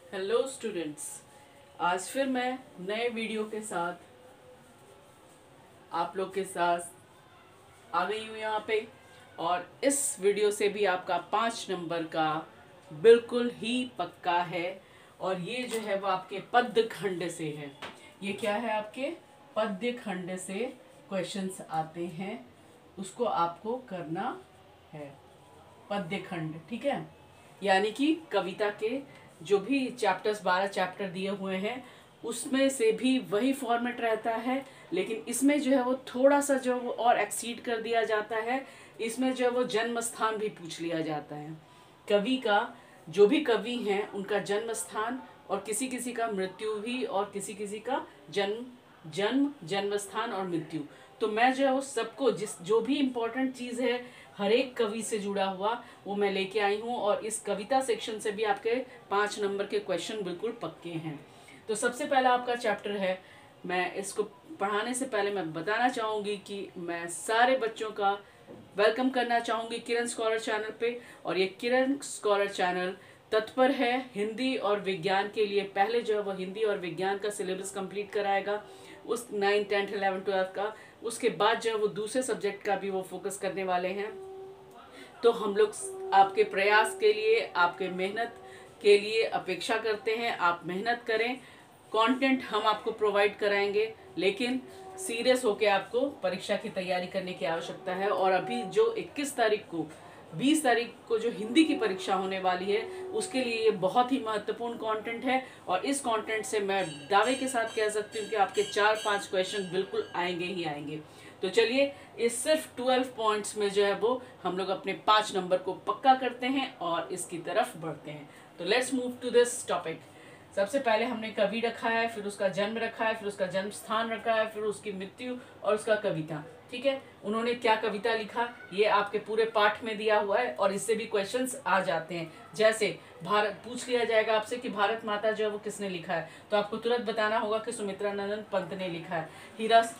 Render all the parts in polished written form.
Hello students, आज फिर मैं नए वीडियो के साथ आप लोग के साथ आ गई हूँ यहाँ पे। और इस वीडियो से भी आपका 5 नंबर का बिल्कुल ही पक्का है। और ये जो है वो आपके पद्य खंड से है। ये क्या है, आपके पद्य खंड से क्वेश्चंस आते हैं, उसको आपको करना है। पद्य खंड, ठीक है, यानी कि कविता के जो भी चैप्टर्स 12 चैप्टर दिए हुए हैं उसमें से भी वही फॉर्मेट रहता है, लेकिन इसमें जो है वो थोड़ा सा जो वो और एक्सीड कर दिया जाता है। इसमें जो है वो जन्म स्थान भी पूछ लिया जाता है कवि का। जो भी कवि हैं उनका जन्म स्थान, और किसी किसी का मृत्यु भी, और किसी किसी का जन्म स्थान और मृत्यु। तो मैं जो है वो सबको जो भी इम्पोर्टेंट चीज़ है हर एक कवि से जुड़ा हुआ वो मैं लेके आई हूँ। और इस कविता सेक्शन से भी आपके 5 नंबर के क्वेश्चन बिल्कुल पक्के हैं। तो सबसे पहला आपका चैप्टर है। मैं इसको पढ़ाने से पहले मैं बताना चाहूँगी कि मैं सारे बच्चों का वेलकम करना चाहूँगी किरण स्कॉलर चैनल पे। और ये किरण स्कॉलर चैनल तत्पर है हिंदी और विज्ञान के लिए। पहले जो है वो हिंदी और विज्ञान का सिलेबस कंप्लीट कराएगा, उस 9, 10, 11, 12 का। उसके बाद जो है वो दूसरे सब्जेक्ट का भी वो फोकस करने वाले हैं। तो हम लोग आपके प्रयास के लिए, आपके मेहनत के लिए अपेक्षा करते हैं। आप मेहनत करें, कंटेंट हम आपको प्रोवाइड कराएंगे, लेकिन सीरियस होकर आपको परीक्षा की तैयारी करने की आवश्यकता है। और अभी जो 21 तारीख को 20 तारीख को जो हिंदी की परीक्षा होने वाली है उसके लिए ये बहुत ही महत्वपूर्ण कंटेंट है। और इस कंटेंट से मैं दावे के साथ कह सकती हूँ कि आपके 4-5 क्वेश्चन बिल्कुल आएंगे ही आएंगे। तो चलिए, इस सिर्फ 12 पॉइंट्स में जो है वो हम लोग अपने 5 नंबर को पक्का करते हैं और इसकी तरफ बढ़ते हैं। तो let's move to this topic. सबसे पहले हमने कवि रखा है, फिर उसका जन्म रखा है, फिर उसका जन्म स्थान रखा है, फिर उसकी मृत्यु और उसका कविता। ठीक है, उन्होंने क्या कविता लिखा ये आपके पूरे पाठ में दिया हुआ है। और इससे भी क्वेश्चंस आ जाते हैं, जैसे भारत पूछ लिया जाएगा आपसे कि भारत माता जो है वो किसने लिखा है, तो आपको तुरंत बताना होगा कि सुमित्रा नंदन पंत ने लिखा है।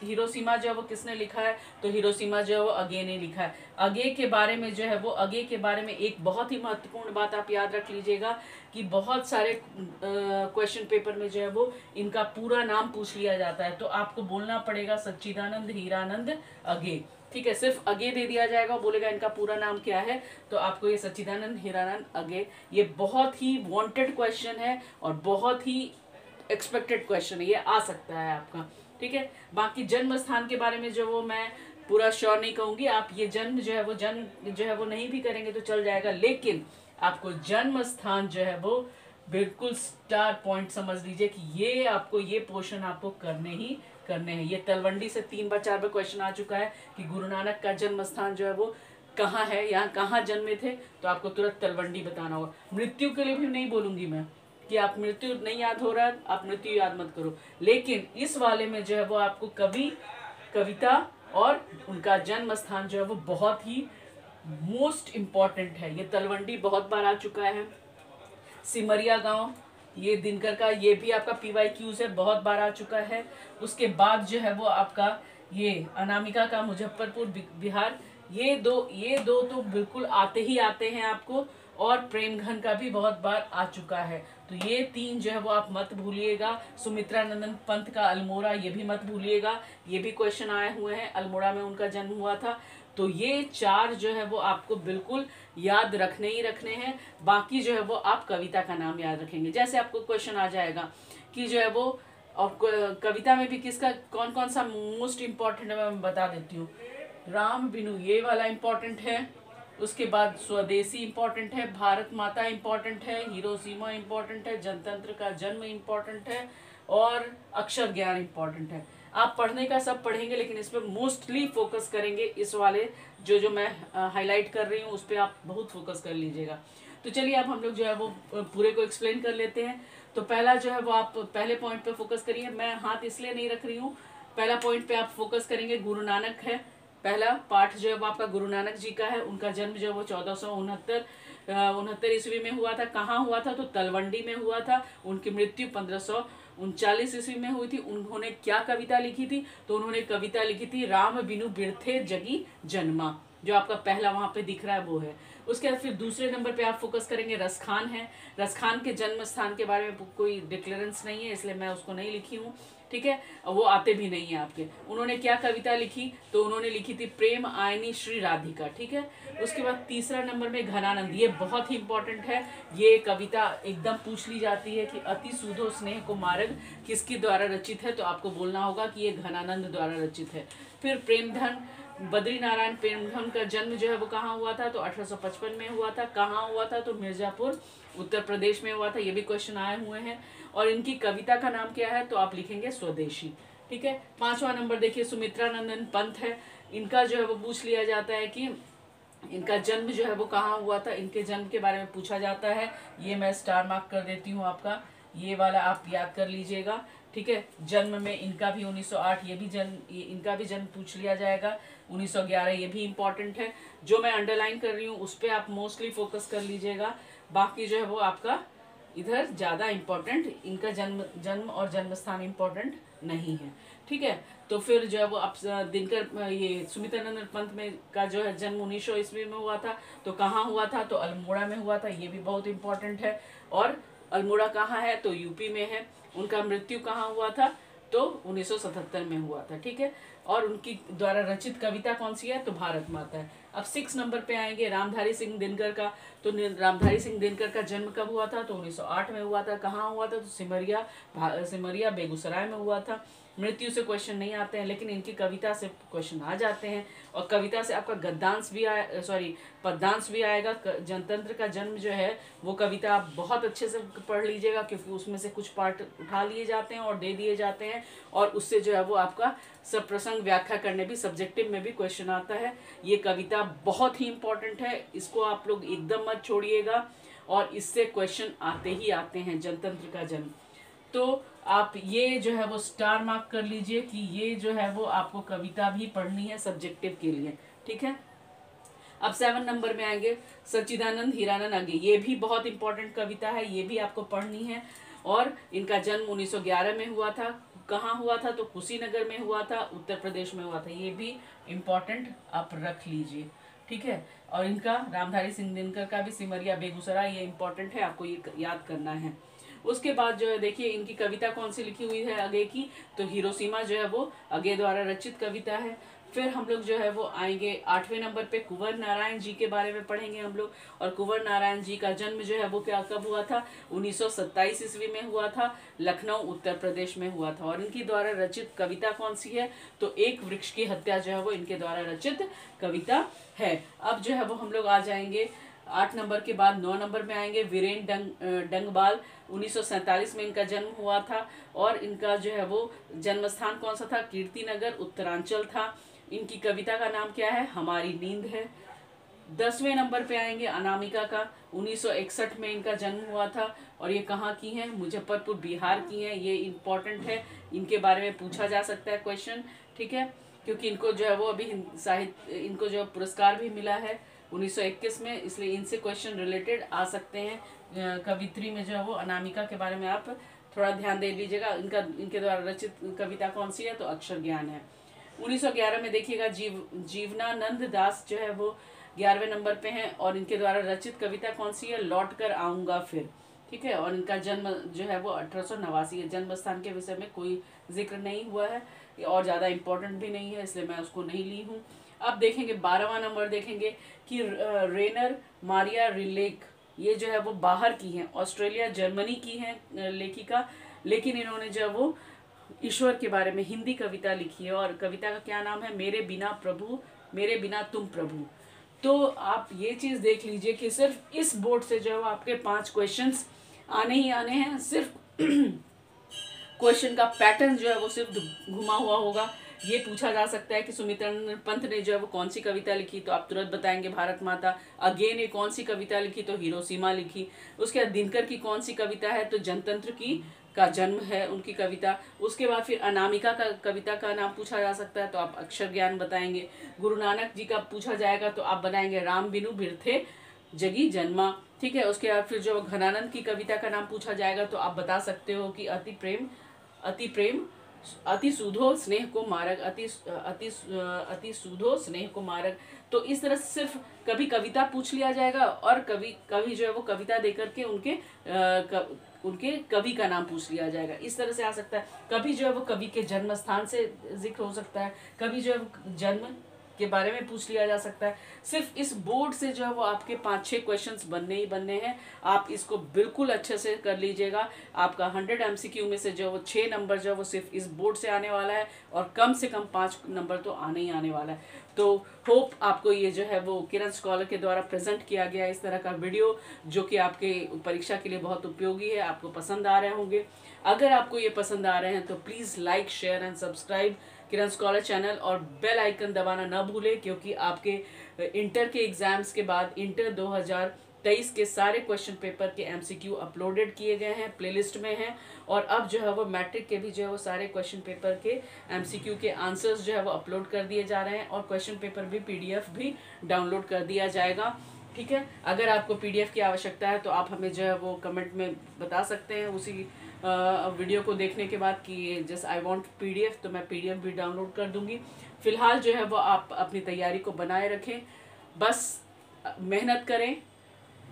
हिरोशिमा जो है वो किसने लिखा है, तो हिरोशिमा जो है वो अगे ने लिखा है। अगे के बारे में जो है वो, अगे के बारे में एक बहुत ही महत्वपूर्ण बात आप याद रख लीजिएगा कि बहुत सारे क्वेश्चन पेपर में जो है वो इनका पूरा नाम पूछ लिया जाता है। तो आपको बोलना पड़ेगा सच्चिदानंद हीरानंद अगे। ठीक है, सिर्फ अगे दे दिया जाएगा, बोलेगा इनका पूरा नाम क्या है, तो आपको ये सच्चिदानंद हीरानंद अगे, ये बहुत ही वांटेड क्वेश्चन है और बहुत ही एक्सपेक्टेड क्वेश्चन है, ये आ सकता है आपका। ठीक है, बाकी जन्म स्थान के बारे में जो वो मैं पूरा श्योर नहीं कहूंगी। आप ये जन्म जो है वो नहीं भी करेंगे तो चल जाएगा, लेकिन आपको जन्म स्थान जो है वो बिल्कुल स्टार पॉइंट समझ लीजिए कि ये आपको, ये पोर्शन आपको करने हैं। ये तलवंडी से 3 बार 4 बार क्वेश्चन आ चुका है कि गुरु नानक का जन्म स्थान जो है वो कहाँ है, यहाँ कहाँ जन्मे थे, तो आपको तुरंत तलवंडी बताना होगा। मृत्यु के लिए भी नहीं बोलूंगी मैं कि आप मृत्यु नहीं याद हो रहा है, आप मृत्यु याद मत करो, लेकिन इस वाले में जो है वो आपको कवि, कविता और उनका जन्म स्थान जो है वो बहुत ही मोस्ट इम्पॉर्टेंट है। ये तलवंडी बहुत बार आ चुका है। सिमरिया गांव, ये दिनकर का, ये भी आपका PYQs है, बहुत बार आ चुका है। उसके बाद जो है वो आपका ये अनामिका का मुजफ्फरपुर बिहार, ये दो तो बिल्कुल आते ही आते हैं आपको। और प्रेम घन का भी बहुत बार आ चुका है। तो ये 3 जो है वो आप मत भूलिएगा। सुमित्रा नंदन पंत का अल्मोड़ा, ये भी मत भूलिएगा, ये भी क्वेश्चन आए हुए हैं, अल्मोड़ा में उनका जन्म हुआ था। तो ये 4 जो है वो आपको बिल्कुल याद रखने ही रखने हैं। बाकी जो है वो आप कविता का नाम याद रखेंगे। जैसे आपको क्वेश्चन आ जाएगा कि जो है वो, और कविता में भी किसका कौन कौन सा मोस्ट इम्पॉर्टेंट है मैं बता देती हूँ। राम बिनु, ये वाला इम्पॉर्टेंट है। उसके बाद स्वदेशी इम्पॉर्टेंट है, भारत माता इम्पॉर्टेंट है, हिरोशिमा इम्पॉर्टेंट है, जनतंत्र का जन्म इम्पॉर्टेंट है, और अक्षर ज्ञान इम्पॉर्टेंट है। आप पढ़ने का सब पढ़ेंगे, लेकिन इस पर मोस्टली फोकस करेंगे। इस वाले जो मैं हाईलाइट कर रही हूँ उस पर आप बहुत फोकस कर लीजिएगा। तो चलिए अब हम लोग जो है वो पूरे को एक्सप्लेन कर लेते हैं। तो पहला जो है वो आप पहले पॉइंट पे फोकस करिए। मैं हाथ इसलिए नहीं रख रही हूँ, पहला पॉइंट पे आप फोकस करेंगे। गुरु नानक है, पहला पाठ जो है वो आपका गुरु नानक जी का है। उनका जन्म जो है वो 1469 ईस्वी में हुआ था। कहाँ हुआ था, तो तलवंडी में हुआ था। उनकी मृत्यु 1539 ईस्वी में हुई थी। उन्होंने क्या कविता लिखी थी, तो उन्होंने कविता लिखी थी राम बिनु बिरथे जगी जन्मा, जो आपका पहला वहां पे दिख रहा है वो है। उसके बाद फिर दूसरे नंबर पे आप फोकस करेंगे रसखान है। रसखान के जन्म स्थान के बारे में कोई डिक्लेरेंस नहीं है, इसलिए मैं उसको नहीं लिखी हूँ, ठीक है। वो आते भी नहीं है आपके। उन्होंने क्या कविता लिखी, तो उन्होंने लिखी थी प्रेम आयनी श्री राधिका, ठीक है। उसके बाद तीसरा नंबर में घनानंद, ये बहुत ही इंपॉर्टेंट है। ये कविता एकदम पूछ ली जाती है कि अति सूधो स्नेह को मार्ग किसके द्वारा रचित है, तो आपको बोलना होगा कि ये घनानंद द्वारा रचित है। फिर प्रेमधन, बद्री नारायण प्रेमधन का जन्म जो है वो कहाँ हुआ था, तो 1855 में हुआ था। कहाँ हुआ था, तो मिर्जापुर उत्तर प्रदेश में हुआ था। ये भी क्वेश्चन आए हुए हैं। और इनकी कविता का नाम क्या है, तो आप लिखेंगे स्वदेशी, ठीक है। 5वां नंबर देखिए सुमित्रा नंदन पंत है। इनका जो है वो पूछ लिया जाता है कि इनका जन्म जो है वो कहाँ हुआ था, इनके जन्म के बारे में पूछा जाता है। ये मैं स्टार मार्क कर देती हूँ आपका, ये वाला आप याद कर लीजिएगा, ठीक है। जन्म में इनका भी 1908, ये भी जन्म, इनका भी जन्म पूछ लिया जाएगा। 1911 ये भी इम्पॉर्टेंट है। जो मैं अंडरलाइन कर रही हूँ उस पर आप मोस्टली फोकस कर लीजिएगा, बाकी जो है वो आपका इधर ज़्यादा इम्पोर्टेंट, इनका जन्म और जन्म स्थान इम्पोर्टेंट नहीं है, ठीक है। तो फिर जो है वो आप दिनकर, ये सुमित्रानंद पंत में का जो है जन्म 1900 ईस्वी में हुआ था। तो कहाँ हुआ था, तो अल्मोड़ा में हुआ था, ये भी बहुत इम्पोर्टेंट है। और अल्मोड़ा कहाँ है, तो यूपी में है। उनका मृत्यु कहाँ हुआ था, तो 1977 में हुआ था, ठीक है। और उनकी द्वारा रचित कविता कौन सी है, तो भारत माता है। अब 6 नंबर पे आएंगे रामधारी सिंह दिनकर का। तो रामधारी सिंह दिनकर का जन्म कब हुआ था, तो 1908 में हुआ था। कहाँ हुआ था, तो सिमरिया बेगूसराय में हुआ था। मृत्यु से क्वेश्चन नहीं आते हैं, लेकिन इनकी कविता से क्वेश्चन आ जाते हैं। और कविता से आपका गद्यांश भी पद्यांश भी आएगा। जनतंत्र का जन्म जो है वो कविता आप बहुत अच्छे से पढ़ लीजिएगा, क्योंकि उसमें से कुछ पार्ट उठा लिए जाते हैं और दे दिए जाते हैं। और उससे जो है वो आपका सब प्रसंग व्याख्या करने भी सब्जेक्टिव में भी क्वेश्चन आता है। ये कविता बहुत ही इंपॉर्टेंट है, इसको आप लोग एकदम मत छोड़िएगा। और इससे क्वेश्चन आते ही आते हैं, जनतंत्र का जन्म। तो आप ये जो है वो स्टार मार्क कर लीजिए कि ये जो है वो आपको कविता भी पढ़नी है सब्जेक्टिव के लिए, ठीक है। अब 7 नंबर में आएंगे सच्चिदानंद हीरानंद आगे। ये भी बहुत इंपॉर्टेंट कविता है, ये भी आपको पढ़नी है। और इनका जन्म 1911 में हुआ था। कहाँ हुआ था, तो कुशीनगर में हुआ था, उत्तर प्रदेश में हुआ था। ये भी इम्पोर्टेंट आप रख लीजिए, ठीक है। और इनका रामधारी सिंह दिनकर का भी सिमरिया बेगूसराय, ये इंपॉर्टेंट है, आपको ये याद करना है। उसके बाद जो है देखिए इनकी कविता कौन सी लिखी हुई है अगे की, तो हिरोशिमा जो है वो अगे द्वारा रचित कविता है। फिर हम लोग जो है वो आएंगे 8वें नंबर पे कुंवर नारायण जी के बारे में पढ़ेंगे हम लोग। और कुंवर नारायण जी का जन्म जो है वो क्या कब हुआ था, 1927 ईस्वी में हुआ था, लखनऊ उत्तर प्रदेश में हुआ था। और इनकी द्वारा रचित कविता कौन सी है, तो एक वृक्ष की हत्या जो है वो इनके द्वारा रचित कविता है। अब जो है वो हम लोग आ जाएंगे 8 नंबर के बाद 9 नंबर में आएंगे वीरेन डंगबाल। 1947 में इनका जन्म हुआ था। और इनका जो है वो जन्म स्थान कौन सा था, कीर्तिनगर उत्तरांचल था। इनकी कविता का नाम क्या है, हमारी नींद है। 10वें नंबर पे आएंगे अनामिका का। 1961 में इनका जन्म हुआ था। और ये कहाँ की हैं, मुजफ्फरपुर बिहार की हैं। ये इम्पोर्टेंट है, इनके बारे में पूछा जा सकता है क्वेश्चन, ठीक है। क्योंकि इनको जो है वो अभी साहित्य, इनको जो पुरस्कार भी मिला है 1921 में, इसलिए इनसे क्वेश्चन रिलेटेड आ सकते हैं। कवित्री में जो है वो अनामिका के बारे में आप थोड़ा ध्यान दे लीजिएगा। इनके द्वारा रचित कविता कौन सी है, तो अक्षर ज्ञान है। 1911 में देखिएगा जीवनानंद दास जो है वो 11वें नंबर पे हैं। और इनके द्वारा रचित कविता कौन सी है, लौट कर आऊँगा फिर, ठीक है। और इनका जन्म जो है वो 1889 है। जन्म स्थान के विषय में कोई जिक्र नहीं हुआ है और ज़्यादा इम्पोर्टेंट भी नहीं है, इसलिए मैं उसको नहीं ली हूँ। अब देखेंगे 12वां नंबर देखेंगे कि रेनर मारिया रिलेक, ये जो है वो बाहर की हैं, ऑस्ट्रेलिया जर्मनी की हैं लेखिका। लेकिन इन्होंने जो वो ईश्वर के बारे में हिंदी कविता लिखी है। और कविता का क्या नाम है, मेरे बिना प्रभु, मेरे बिना तुम प्रभु। तो आप ये चीज़ देख लीजिए कि सिर्फ इस बोर्ड से जो है आपके 5 क्वेश्चंस आने ही आने हैं। सिर्फ क्वेश्चन का पैटर्न जो है वो सिर्फ घुमा हुआ होगा। ये पूछा जा सकता है कि सुमित्रानंद पंत ने जो है वो कौन सी कविता लिखी, तो आप तुरंत बताएंगे भारत माता। अगे ने कौन सी कविता लिखी, तो हिरोशिमा लिखी। उसके बाद दिनकर की कौन सी कविता है, तो जनतंत्र की का जन्म है उनकी कविता। उसके बाद फिर अनामिका का कविता का नाम पूछा जा सकता है, तो आप अक्षर ज्ञान बताएंगे। गुरु नानक जी का पूछा जाएगा तो आप बनाएंगे राम बिनु बिरथे जगी जन्मा, ठीक है। उसके बाद फिर जो घनानंद की कविता का नाम पूछा जाएगा तो आप बता सकते हो कि अति प्रेम अति सूधो स्नेह को मारक, अति सूधो स्नेह को मारक। तो इस तरह से सिर्फ कभी कविता पूछ लिया जाएगा और कभी कभी जो है वो कविता देकर के उनके कवि का नाम पूछ लिया जाएगा। इस तरह से आ सकता है। कभी जो है वो कवि के जन्म स्थान से जिक्र हो सकता है, कभी जो है वो जन्म के बारे में पूछ लिया जा सकता है। सिर्फ इस बोर्ड से जो है वो आपके 5-6 क्वेश्चंस बनने ही बनने हैं। आप इसको बिल्कुल अच्छे से कर लीजिएगा। आपका 100 MCQ में से जो वो 6 नंबर जो है वो सिर्फ इस बोर्ड से आने वाला है और कम से कम 5 नंबर तो आने ही आने वाला है। तो होप आपको ये जो है वो किरण स्कॉलर के द्वारा प्रेजेंट किया गया इस तरह का वीडियो जो कि आपके परीक्षा के लिए बहुत उपयोगी है, आपको पसंद आ रहे होंगे। अगर आपको ये पसंद आ रहे हैं तो please like, share and subscribe Kiran scholar channel और बेल आइकन दबाना ना भूलें, क्योंकि आपके इंटर के एग्ज़ाम्स के बाद इंटर 2023 के सारे क्वेश्चन पेपर के MCQ अपलोडेड किए गए हैं, प्लेलिस्ट में हैं। और अब जो है वो मैट्रिक के भी जो है वो सारे क्वेश्चन पेपर के MCQ के आंसर्स जो है वो अपलोड कर दिए जा रहे हैं और क्वेश्चन पेपर भी PDF भी डाउनलोड कर दिया जाएगा। ठीक है, अगर आपको PDF की आवश्यकता है तो आप हमें जो है वो कमेंट में बता सकते हैं उसी वीडियो को देखने के बाद कि जस्ट आई वांट PDF, तो मैं PDF भी डाउनलोड कर दूंगी। फिलहाल जो है वो आप अपनी तैयारी को बनाए रखें, बस मेहनत करें।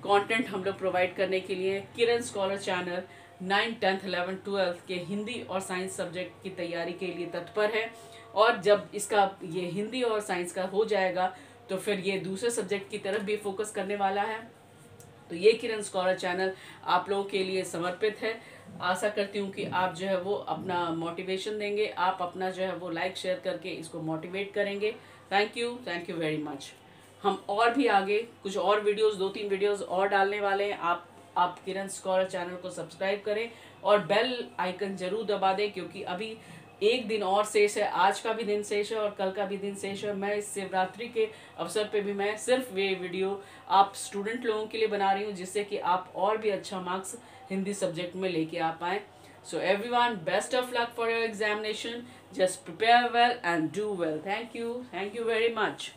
कंटेंट हम लोग प्रोवाइड करने के लिए किरण स्कॉलर चैनल 9, 10, 11, 12 के हिंदी और साइंस सब्जेक्ट की तैयारी के लिए तत्पर है। और जब इसका ये हिंदी और साइंस का हो जाएगा तो फिर ये दूसरे सब्जेक्ट की तरफ भी फोकस करने वाला है। तो ये किरण स्कॉलर चैनल आप लोगों के लिए समर्पित है। आशा करती हूँ कि आप जो है वो अपना मोटिवेशन देंगे, आप अपना जो है वो लाइक शेयर करके इसको मोटिवेट करेंगे। Thank you very much. हम और भी आगे कुछ और वीडियोस, 2-3 वीडियोस और डालने वाले हैं। आप किरण स्कॉलर चैनल को सब्सक्राइब करें और बेल आइकन जरूर दबा दें, क्योंकि अभी एक दिन और शेष है। आज का भी दिन शेष है और कल का भी दिन शेष है। मैं इस शिवरात्रि के अवसर पे भी मैं सिर्फ ये वीडियो आप स्टूडेंट लोगों के लिए बना रही हूँ, जिससे कि आप और भी अच्छा मार्क्स हिंदी सब्जेक्ट में लेके आ पाएँ। So everyone, best of luck for your examination. Just prepare well and do well. Thank you very much.